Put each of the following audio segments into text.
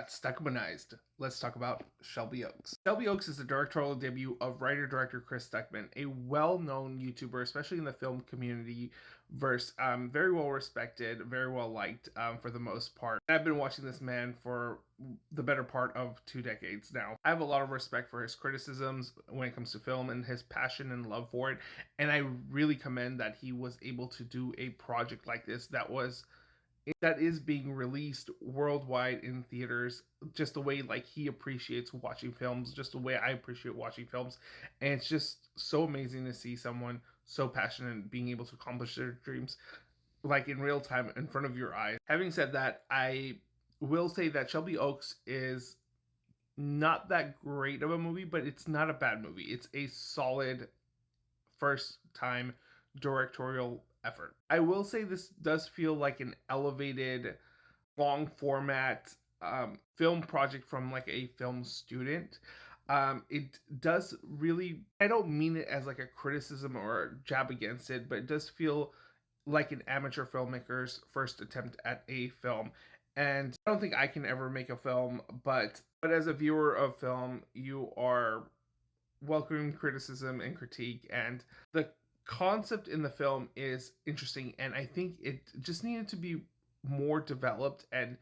got Stuckmanized. Let's talk about Shelby Oaks. Shelby Oaks is the directorial debut of writer-director Chris Stuckmann, a well-known YouTuber, especially in the film community verse. Very well respected, very well liked for the most part. I've been watching this man for the better part of 2 decades now. I have a lot of respect for his criticisms when it comes to film and his passion and love for it, and I really commend that he was able to do a project like this that is being released worldwide in theaters, just the way like he appreciates watching films, just the way I appreciate watching films. And it's just so amazing to see someone so passionate and being able to accomplish their dreams like in real time in front of your eyes. Having said that, I will say that Shelby Oaks is not that great of a movie, but it's not a bad movie. It's a solid first time directorial effort. I will say this does feel like an elevated, long format film project from like a film student. It does really, I don't mean it as like a criticism or a jab against it, but it does feel like an amateur filmmaker's first attempt at a film. And I don't think I can ever make a film, but as a viewer of film, you are welcoming criticism and critique, and the concept in the film is interesting, and I think it just needed to be more developed and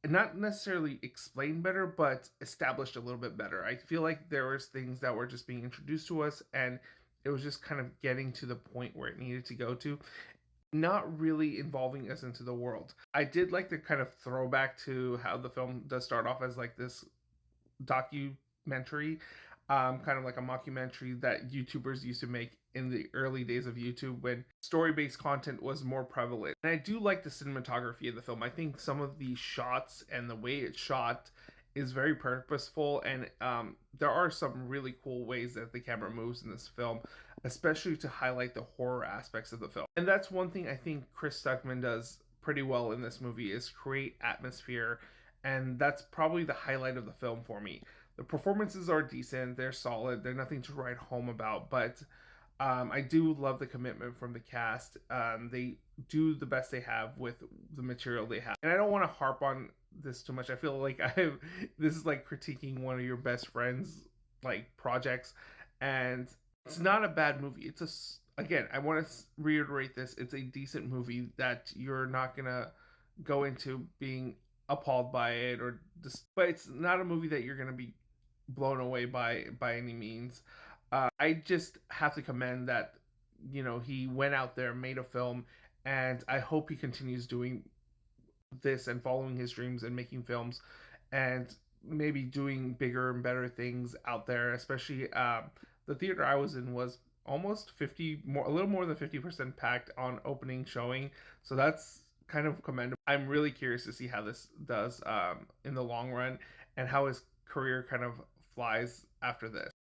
not necessarily explained better, but established a little bit better. I feel like there was things that were just being introduced to us, and it was just kind of getting to the point where it needed to go to, not really involving us into the world. I did like the kind of throwback to how the film does start off as like this documentary, kind of like a mockumentary that YouTubers used to make in the early days of YouTube when story-based content was more prevalent. And I do like the cinematography of the film. I think some of the shots and the way it's shot is very purposeful, and there are some really cool ways that the camera moves in this film, especially to highlight the horror aspects of the film. And that's one thing I think Chris Stuckmann does pretty well in this movie, is create atmosphere, and that's probably the highlight of the film for me. The performances are decent, they're solid, they're nothing to write home about, but I do love the commitment from the cast. They do the best they have with the material they have. And I don't want to harp on this too much. I feel like this is like critiquing one of your best friends like projects, and it's not a bad movie. Again, I want to reiterate this. It's a decent movie that you're not going to go into being appalled by it or just, but it's not a movie that you're going to be blown away by any means. I just have to commend that, he went out there, made a film, and I hope he continues doing this and following his dreams and making films, and maybe doing bigger and better things out there. Especially the theater I was in was almost 50 more, a little more than 50% packed on opening showing, so that's kind of commendable. I'm really curious to see how this does in the long run, and how his career kind of flies after this.